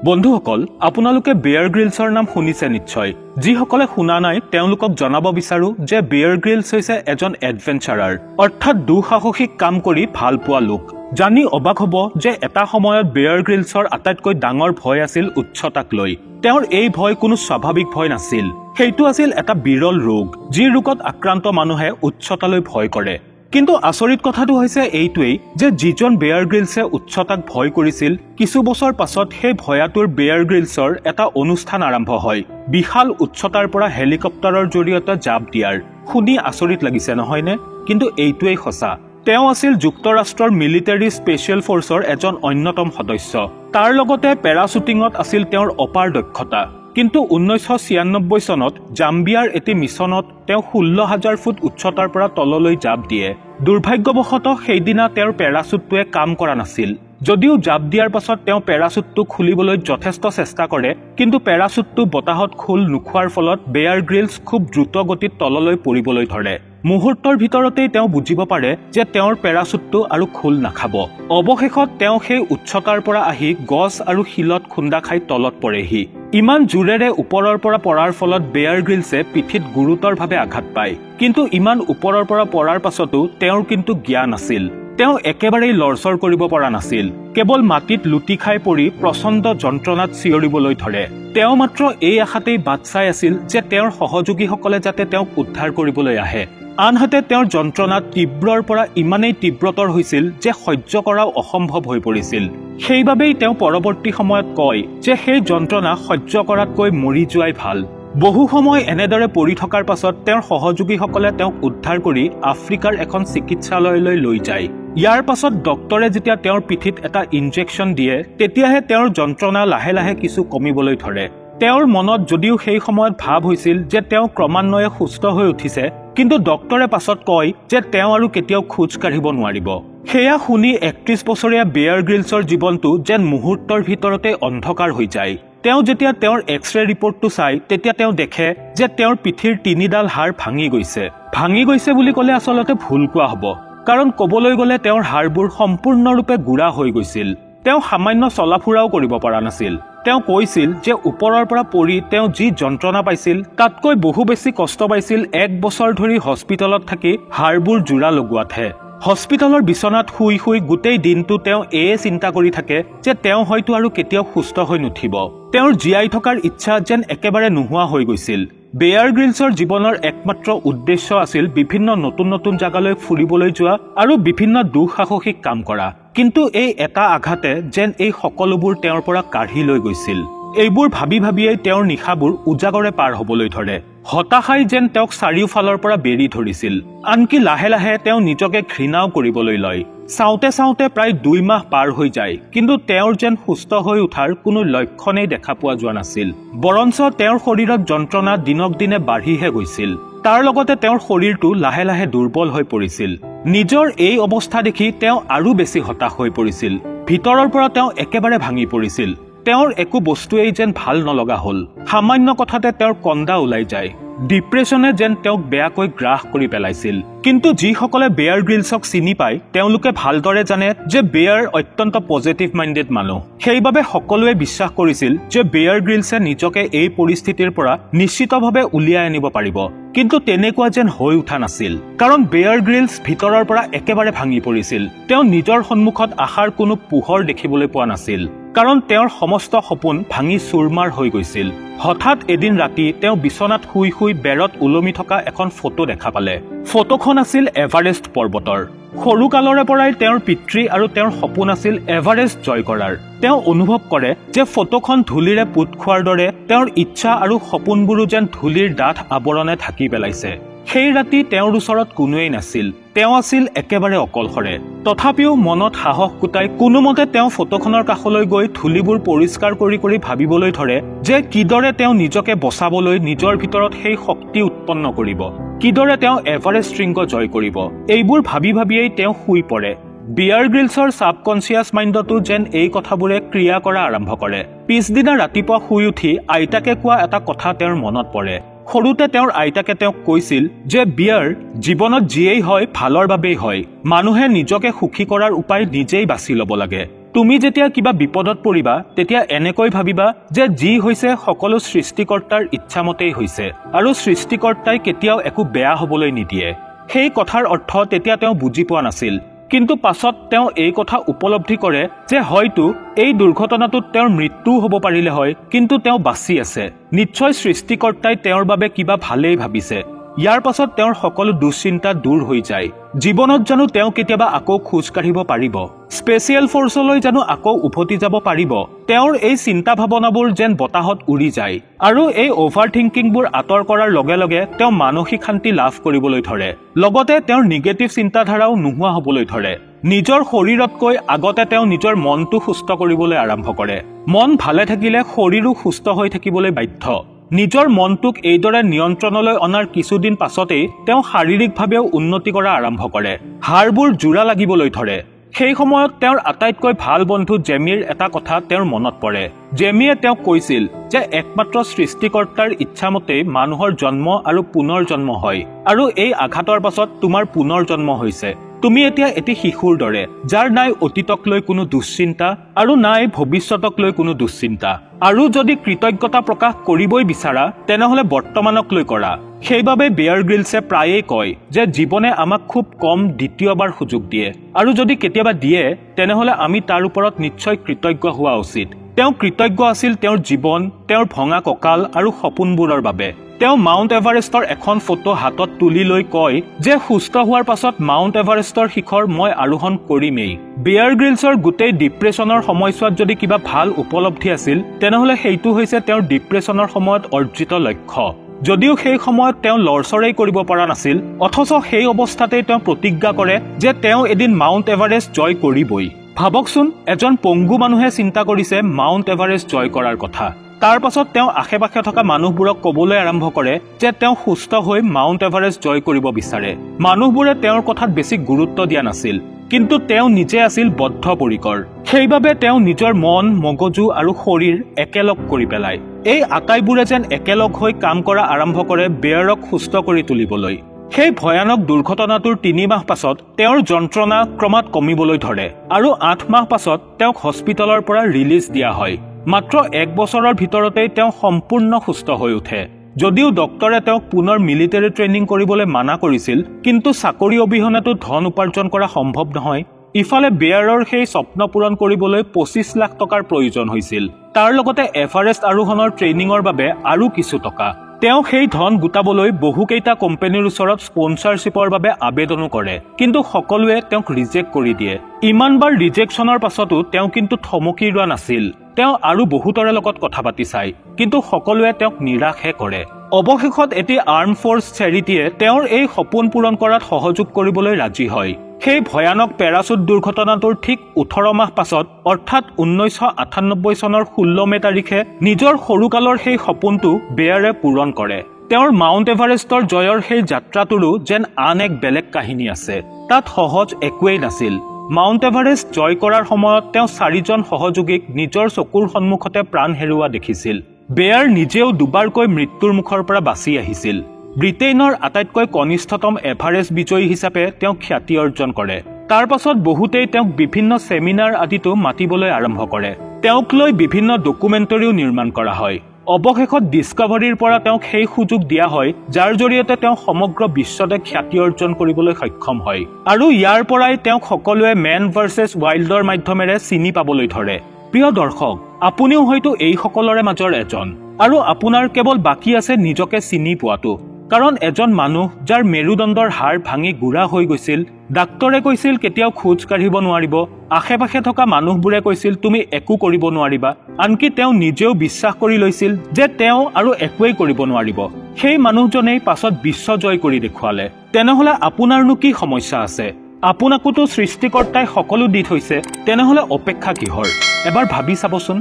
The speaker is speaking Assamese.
বন্ধুসকল, আপোনালোকে বেয়াৰ গ্ৰিলছৰ নাম শুনিছে নিশ্চয়। যিসকলে শুনা নাই তেওঁলোকক জনাব বিচাৰো যে বেয়াৰ গ্ৰিলছ হৈছে এজন এডভেঞ্চাৰাৰ, অৰ্থাৎ দুঃসাহসিক কাম কৰি ভাল পোৱা লোক। জানি অবাক হ'ব যে এটা সময়ত বেয়াৰ গ্ৰিলছৰ আটাইতকৈ ডাঙৰ ভয় আছিল উচ্চতাক লৈ। তেওঁৰ এই ভয় কোনো স্বাভাৱিক ভয় নাছিল, সেইটো আছিল এটা বিৰল ৰোগ, যি ৰোগত আক্ৰান্ত মানুহে উচ্চতালৈ ভয় কৰে। কিন্তু আচৰিত কথাটো হৈছে এইটোৱেই যে যিজন বেয়াৰ গ্ৰিলছে উচ্চতাক ভয় কৰিছিল, কিছু বছৰ পাছত সেই ভয়াতুৰ বেয়াৰ গ্ৰিলছৰ এটা অনুষ্ঠান আৰম্ভ হয়, বিশাল উচ্চতাৰ পৰা হেলিকপ্টাৰৰ জৰিয়তে জাপ দিয়াৰ। শুনি আচৰিত লাগিছে নহয়নে? কিন্তু এইটোৱেই সঁচা। তেওঁ আছিল যুক্তৰাষ্ট্ৰৰ মিলিটাৰী স্পেচিয়েল ফৰ্চৰ এজন অন্যতম সদস্য। তাৰ লগতে পেৰাশ্বুটিঙত আছিল তেওঁৰ অপাৰ দক্ষতা। কিন্তু 1996 চনত জাম্বিয়াৰ এটি মিছনত তেওঁ 16,000 ফুট উচ্চতাৰ পৰা তললৈ জাপ দিয়ে। দুৰ্ভাগ্যবশতঃ সেইদিনা তেওঁৰ পেৰাশ্বুটটোৱে কাম কৰা নাছিল। যদিও জাপ দিয়াৰ পাছত তেওঁ পেৰাশ্বুটটো খুলিবলৈ যথেষ্ট চেষ্টা কৰে, কিন্তু পেৰাশ্বুটটো বতাহত খোল নোখোৱাৰ ফলত বেয়াৰ গ্ৰিলছ খুব দ্ৰুত গতিত তললৈ পৰিবলৈ ধৰে। মুহূৰ্তৰ ভিতৰতেই তেওঁ বুজিব পাৰে যে তেওঁৰ পেৰাশ্বুটটো আৰু খোল নাখাব। অৱশেষত তেওঁ সেই উচ্চতাৰ পৰা আহি গছ আৰু শিলত খুন্দা খাই তলত পৰেহি। ইমান জোৰেৰে ওপৰৰ পৰা পৰাৰ ফলত বেয়াৰ গ্ৰিলছে পিঠিত গুৰুতৰভাৱে আঘাত পায়। কিন্তু ইমান ওপৰৰ পৰা পৰাৰ পাছতো তেওঁৰ কিন্তু জ্ঞান আছিল। তেওঁ একেবাৰেই লৰচৰ কৰিব পৰা নাছিল, কেৱল মাটিত লুটি খাই পৰি প্ৰচণ্ড যন্ত্ৰণাত চিঞৰিবলৈ ধৰে। তেওঁ মাত্ৰ এই আশাতেই বাট চাই আছিল যে তেওঁৰ সহযোগীসকলে যাতে তেওঁক উদ্ধাৰ কৰিবলৈ আহে। আনহাতে তেওঁৰ যন্ত্ৰণা তীব্ৰৰ পৰা ইমানেই তীব্ৰতৰ হৈছিল যে সহ্য কৰাও অসম্ভৱ হৈ পৰিছিল। সেইবাবেই তেওঁ পৰৱৰ্তী সময়ত কয় যে সেই যন্ত্ৰণা সহ্য কৰাতকৈ মৰি যোৱাই ভাল। বহু সময় এনেদৰে পৰি থকাৰ পাছত তেওঁৰ সহযোগীসকলে তেওঁক উদ্ধাৰ কৰি আফ্ৰিকাৰ এখন চিকিৎসালয়লৈ লৈ যায়। ইয়াৰ পাছত ডক্তৰে যেতিয়া তেওঁৰ পিঠিত এটা ইনজেকশ্যন দিয়ে, তেতিয়াহে তেওঁৰ যন্ত্ৰণা লাহে লাহে কিছু কমিবলৈ ধৰে। তেওঁৰ মনত যদিও সেই সময়ত ভাৱ হৈছিল যে তেওঁ ক্ৰমান্বয়ে সুস্থ হৈ উঠিছে, কিন্তু ডক্তৰে পাছত কয় যে তেওঁ আৰু কেতিয়াও খোজ কাঢ়িব নোৱাৰিব। সেয়া শুনি 31 বছৰীয়া বেয়াৰ গ্ৰিলছৰ জীৱনটো যেন মুহূৰ্তৰ ভিতৰতে অন্ধকাৰ হৈ যায়। তেওঁ যেতিয়া তেওঁৰ এক্সৰে ৰিপৰ্টটো চায়, তেতিয়া তেওঁ দেখে যে তেওঁৰ পিঠিৰ 3ডাল হাড় ভাঙি গৈছে বুলি ক'লে আচলতে ভুল কোৱা হ'ব, কাৰণ ক'বলৈ গ'লে তেওঁৰ হাড়বোৰ সম্পূৰ্ণৰূপে গুড়া হৈ গৈছিল। তেওঁ সামান্য চলাফুৰাও কৰিব পৰা নাছিল। তেওঁ কৈছিল যে ওপৰৰ পৰা পৰি তেওঁ যি যন্ত্ৰণা পাইছিল তাতকৈ বহু বেছি কষ্ট পাইছিল 1 বছৰ ধৰি হস্পিটেলত থাকি হাড়বোৰ জোৰা লগোৱাতহে। হস্পিটেলৰ বিচনাত শুই শুই গোটেই দিনটো তেওঁ এয়ে চিন্তা কৰি থাকে যে তেওঁ হয়তো আৰু কেতিয়াও সুস্থ হৈ নুঠিব। তেওঁৰ জীয়াই থকাৰ ইচ্ছা যেন একেবাৰে নোহোৱা হৈ গৈছিল। বেয়াৰ গ্ৰিলছৰ জীৱনৰ একমাত্ৰ উদ্দেশ্য আছিল বিভিন্ন নতুন নতুন জাগালৈ ফুৰিবলৈ যোৱা আৰু বিভিন্ন দুঃসাহসিক কাম কৰা। কিন্তু এই এটা আঘাতে যেন এই সকলোবোৰ তেওঁৰ পৰা কাঢ়ি লৈ গৈছিল। এইবোৰ ভাবি ভাবিয়েই তেওঁৰ নিশাবোৰ উজাগৰে পাৰ হ'বলৈ ধৰে। হতাশাই যেন তেওঁক চাৰিওফালৰ পৰা বেৰি ধৰিছিল। আনকি লাহে লাহে তেওঁ নিজকে ঘৃণাও কৰিবলৈ লয়। চাওঁতে চাওঁতে প্ৰায় 2 মাহ পাৰ হৈ যায়, কিন্তু তেওঁৰ যেন সুস্থ হৈ উঠাৰ কোনো লক্ষণেই দেখা পোৱা যোৱা নাছিল। বৰঞ্চ তেওঁৰ শৰীৰত যন্ত্ৰণা দিনক দিনে বাঢ়িহে গৈছিল। তাৰ লগতে তেওঁৰ শৰীৰটো লাহে লাহে দুৰ্বল হৈ পৰিছিল। নিজৰ এই অৱস্থা দেখি তেওঁ আৰু বেছি হতাশ হৈ পৰিছিল। ভিতৰৰ পৰা তেওঁ একেবাৰে ভাঙি পৰিছিল। তেওঁৰ একো বস্তুৱেই যেন ভাল নলগা হ'ল। সামান্য কথাতে তেওঁৰ কন্দা ওলাই যায়। ডিপ্ৰেছনে যেন তেওঁক বেয়াকৈ গ্ৰাস কৰি পেলাইছিল। কিন্তু যিসকলে বেয়াৰ গ্ৰিলছক চিনি পায়, তেওঁলোকে ভালদৰে জানে যে বেয়াৰ অত্যন্ত পজিটিভ মাইণ্ডেড মানুহ। সেইবাবে সকলোৱে বিশ্বাস কৰিছিল যে বেয়াৰ গ্ৰিলছে নিজকে এই পৰিস্থিতিৰ পৰা নিশ্চিতভাৱে উলিয়াই আনিব পাৰিব। কিন্তু তেনেকুৱা যেন হৈ উঠা নাছিল, কাৰণ বেয়াৰ গ্ৰিলছ ভিতৰৰ পৰা একেবাৰে ভাঙি পৰিছিল। তেওঁ নিজৰ সন্মুখত আশাৰ কোনো পোহৰ দেখিবলৈ পোৱা নাছিল, কাৰণ তেওঁৰ সমস্ত সপোন ভাঙি চুৰমাৰ হৈ গৈছিল। হঠাৎ এদিন ৰাতি তেওঁ বিচনাত শুই শুই বেৰত ওলমি থকা এখন ফটো দেখা পালে। ফটোখন আছিল এভাৰেষ্ট পৰ্বতৰ। সৰুকালৰে পৰাই তেওঁৰ পিতৃ আৰু তেওঁৰ সপোন আছিল এভাৰেষ্ট জয় কৰাৰ। তেওঁ অনুভৱ কৰে যে ফটোখন ধূলিৰে পোত খোৱাৰ দৰে তেওঁৰ ইচ্ছা আৰু সপোনবোৰো যেন ধূলিৰ ডাঠ আৱৰণে ঢাকি পেলাইছে। সেই ৰাতি তেওঁৰ ওচৰত কোনোৱেই নাছিল। তেওঁ আছিল একেবাৰে অকলশৰে। তথাপিও মনত সাহস গোটাই কোনোমতে তেওঁ ফটোখনৰ কাষলৈ গৈ ধূলিবোৰ পৰিষ্কাৰ কৰি কৰি ভাবিবলৈ ধৰে যে কিদৰে তেওঁ নিজকে বচাবলৈ নিজৰ ভিতৰত সেই শক্তি উৎপন্ন কৰিব, কিদৰে তেওঁ এভাৰেষ্ট শৃংগ জয় কৰিব। এইবোৰ ভাবি ভাবিয়েই তেওঁ শুই পৰে। বেয়াৰ গ্ৰিলছৰ ছাবকনচিয়াছ মাইণ্ডতো যেন এই কথাবোৰে ক্ৰিয়া কৰা আৰম্ভ কৰে। পিছদিনা ৰাতিপুৱা শুই উঠি আইতাকে কোৱা এটা কথা তেওঁৰ মনত পৰে। সৰুতে তেওঁৰ আইতাকে তেওঁক কৈছিল যে বেয়াৰ, জীৱনত যিয়েই হয় ভালৰ বাবেই হয়। মানুহে নিজকে সুখী কৰাৰ উপায় নিজেই বাছি ল'ব লাগে। তুমি যেতিয়া কিবা বিপদত পৰিবা তেতিয়া এনেকৈ ভাবিবা যে যি হৈছে সকলো সৃষ্টিকৰ্তাৰ ইচ্ছামতেই হৈছে আৰু সৃষ্টিকৰ্তাই কেতিয়াও একো বেয়া হ'বলৈ নিদিয়ে। সেই কথাৰ অৰ্থ তেতিয়া তেওঁ বুজি পোৱা নাছিল, কিন্তু পাছত তেওঁ এই কথা উপলব্ধি কৰে যে হয়তো এই দুৰ্ঘটনাটোত তেওঁৰ মৃত্যুও হ'ব পাৰিলে হয়, কিন্তু তেওঁ বাচি আছে। নিশ্চয় সৃষ্টিকৰ্তাই তেওঁৰ বাবে কিবা ভালেই ভাবিছে। ইয়াৰ পাছত তেওঁৰ সকলো দুশ্চিন্তা দূৰ হৈ যায়। জীৱনত জানো তেওঁ কেতিয়াবা আকৌ খোজ কাঢ়িব পাৰিব? স্পেচিয়েল ফৰ্চলৈ জানো আকৌ উভতি যাব পাৰিব? তেওঁৰ এই চিন্তা ভাৱনাবোৰ যেন বতাহত উৰি যায় আৰু এই অভাৰ থিংকিংবোৰ আঁতৰ কৰাৰ লগে লগে তেওঁ মানসিক শান্তি লাভ কৰিবলৈ ধৰে। লগতে তেওঁৰ নিগেটিভ চিন্তাধাৰাও নোহোৱা হ'বলৈ ধৰে। নিজৰ শৰীৰতকৈ আগতে তেওঁ নিজৰ মনটো সুস্থ কৰিবলৈ আৰম্ভ কৰে। মন ভালে থাকিলে শৰীৰো সুস্থ হৈ থাকিবলৈ বাধ্য। নিজৰ মনটোক এইদৰে নিয়ন্ত্ৰণলৈ অনাৰ কিছুদিন পাছতেই তেওঁ শাৰীৰিকভাৱেও উন্নতি কৰা আৰম্ভ কৰে। হাড়বোৰ জোৰা লাগিবলৈ ধৰে। সেই সময়ত তেওঁৰ আটাইতকৈ ভাল বন্ধু জেমিৰ এটা কথা তেওঁৰ মনত পৰে। জেমিয়ে তেওঁক কৈছিল যে একমাত্ৰ সৃষ্টিকৰ্তাৰ ইচ্ছামতেই মানুহৰ জন্ম আৰু পুনৰ জন্ম হয়, আৰু এই আঘাতৰ পাছত তোমাৰ পুনৰ জন্ম হৈছে। তুমি এতিয়া এটি শিশুৰ দৰে, যাৰ নাই অতীতক লৈ কোনো দুশ্চিন্তা আৰু নাই ভৱিষ্যতক লৈ কোনো দুশ্চিন্তা। আৰু যদি কৃতজ্ঞতা প্ৰকাশ কৰিবই বিচাৰা তেনেহলে বৰ্তমানক লৈ কৰা। সেইবাবে বেয়াৰ গ্ৰিলছে প্ৰায়েই কয় যে জীৱনে আমাক খুব কম দ্বিতীয়বাৰ সুযোগ দিয়ে, আৰু যদি কেতিয়াবা দিয়ে তেনেহলে আমি তাৰ ওপৰত নিশ্চয় কৃতজ্ঞ হোৱা উচিত। তেওঁ কৃতজ্ঞ আছিল তেওঁৰ জীৱন, তেওঁৰ ভঙা কঁকাল আৰু সপোনবোৰৰ বাবে। তেওঁ মাউণ্ট এভাৰেষ্টৰ এখন ফটো হাতত তুলি লৈ কয় যে সুস্থ হোৱাৰ পাছত মাউণ্ট এভাৰেষ্টৰ শিখৰ মই আৰোহণ কৰিমেই। বেয়াৰ গ্ৰিলছৰ গোটেই ডিপ্ৰেছনৰ সময়ছোৱাত যদি কিবা ভাল উপলব্ধি আছিল তেনেহলে সেইটো হৈছে তেওঁৰ ডিপ্ৰেছনৰ সময়ত অৰ্জিত লক্ষ্য। যদিও সেই সময়ত তেওঁ লৰচৰেই কৰিব পৰা নাছিল, অথচ সেই অৱস্থাতেই তেওঁ প্ৰতিজ্ঞা কৰে যে তেওঁ এদিন মাউণ্ট এভাৰেষ্ট জয় কৰিবই। ভাবকচোন, এজন পংগু মানুহে চিন্তা কৰিছে মাউণ্ট এভাৰেষ্ট জয় কৰাৰ কথা। তাৰ পাছত তেওঁ আশে পাশে থকা মানুহবোৰক ক'বলৈ আৰম্ভ কৰে যে তেওঁ সুস্থ হৈ মাউণ্ট এভাৰেষ্ট জয় কৰিব বিচাৰে। মানুহবোৰে তেওঁৰ কথাত বেছি গুৰুত্ব দিয়া নাছিল, কিন্তু তেওঁ নিজে আছিল বদ্ধপৰিকৰ। সেইবাবে তেওঁ নিজৰ মন, মগজু আৰু শৰীৰ একেলগ কৰি পেলায়। এই আটাইবোৰে যেন একেলগ হৈ কাম কৰা আৰম্ভ কৰে বেয়াৰক সুস্থ কৰি তুলিবলৈ। সেই ভয়ানক দুৰ্ঘটনাটোৰ 3 মাহ পাছত তেওঁৰ যন্ত্ৰণা ক্ৰমাৎ কমিবলৈ ধৰে আৰু 8 মাহ পাছত তেওঁক হস্পিটেলৰ পৰা ৰিলিজ দিয়া হয়। মাত্ৰ 1 বছৰৰ ভিতৰতেই তেওঁ সম্পূৰ্ণ সুস্থ হৈ উঠে। যদিও ডক্টৰে তেওঁক পুনৰ মিলিটাৰী ট্ৰেইনিং কৰিবলৈ মানা কৰিছিল, কিন্তু চাকৰি অবিহনেতো ধন উপাৰ্জন কৰা সম্ভৱ নহয়। ইফালে বেয়াৰৰ সেই স্বপ্ন পূৰণ কৰিবলৈ 25 লাখ টকাৰ প্ৰয়োজন হৈছিল। তাৰ লগতে এভাৰেষ্ট আৰোহণৰ ট্ৰেইনিঙৰ বাবে আৰু কিছু টকা। তেওঁ সেই ধন গোটাবলৈ বহুকেইটা কোম্পানীৰ ওচৰত স্পন্সৰশ্বিপৰ বাবে আবেদনো কৰে, কিন্তু সকলোৱে তেওঁক ৰিজেক্ট কৰি দিয়ে। ইমানবাৰ ৰিজেকশ্যনৰ পাছতো তেওঁ কিন্তু থমকি ৰোৱা নাছিল। তেওঁ আৰু বহুতৰে লগত কথা পাতি চায়, কিন্তু সকলোৱে তেওঁক নিৰাশহে কৰে। অৱশেষত এটি আৰ্ম ফ'ৰ্চ চেৰিটিয়ে তেওঁৰ এই সপোন পূৰণ কৰাত সহযোগ কৰিবলৈ ৰাজি হয়। সেই ভয়ানক পেৰাচুট দুৰ্ঘটনাটোৰ ঠিক 18 মাহ পাছত, অৰ্থাৎ 1998 চনৰ 16 মে তাৰিখে নিজৰ সৰুকালৰ সেই সপোনটো বেয়াৰে পূৰণ কৰে। তেওঁৰ মাউণ্ট এভাৰেষ্টৰ জয়ৰ সেই যাত্ৰাটোৰো যেন আন এক বেলেগ কাহিনী আছে। তাত সহজ একোৱেই নাছিল। মাউণ্ট এভাৰেষ্ট জয় কৰাৰ সময়ত তেওঁ 4জন সহযোগীক নিজৰ চকুৰ সন্মুখতে প্ৰাণ হেৰুওৱা দেখিছিল। বেয়াৰ নিজেও দুবাৰকৈ মৃত্যুৰ মুখৰ পৰা বাচি আহিছিল। ব্ৰিটেইনৰ আটাইতকৈ কনিষ্ঠতম এভাৰেষ্ট বিজয়ী হিচাপে তেওঁ খ্যাতি অৰ্জন কৰে। তাৰ পাছত বহুতেই তেওঁক বিভিন্ন ছেমিনাৰ আদিতো মাতিবলৈ আৰম্ভ কৰে। তেওঁক লৈ বিভিন্ন ডকুমেণ্টাৰীও নিৰ্মাণ কৰা হয়। অৱশেষত ডিস্কভাৰীৰ পৰা তেওঁক সেই সুযোগ দিয়া হয় যাৰ জৰিয়তে তেওঁ সমগ্ৰ বিশ্বতে খ্যাতি অৰ্জন কৰিবলৈ সক্ষম হয়। আৰু ইয়াৰ পৰাই তেওঁক সকলোৱে মেন ভাৰ্চেছ ৱাইল্ডৰ মাধ্যমেৰে চিনি পাবলৈ ধৰে। প্ৰিয় দৰ্শক, আপুনিও হয়তো এইসকলৰে মাজৰ এজন, আৰু আপোনাৰ কেৱল বাকী আছে নিজকে চিনি পোৱাটো। কাৰণ এজন মানুহ যাৰ মেৰুদণ্ডৰ হাড় ভাঙি গুড়া হৈ গৈছিল, ডাক্তৰে কৈছিল কেতিয়াও খোজ কাঢ়িব নোৱাৰিব, আশে পাশে থকা মানুহবোৰে কৈছিল তুমি একো কৰিব নোৱাৰিবা, আনকি তেওঁ নিজেও বিশ্বাস কৰি লৈছিল যে তেওঁ আৰু একোৱেই কৰিব নোৱাৰিব। সেই মানুহজনেই পাছত বিশ্ব জয় কৰি দেখুৱালে। তেনেহলে আপোনাৰনো কি সমস্যা আছে? আপোনাকোতো সৃষ্টিকৰ্তাই সকলো দি থৈছে, তেনেহলে অপেক্ষা কিহৰ? এবাৰ ভাবি চাবচোন।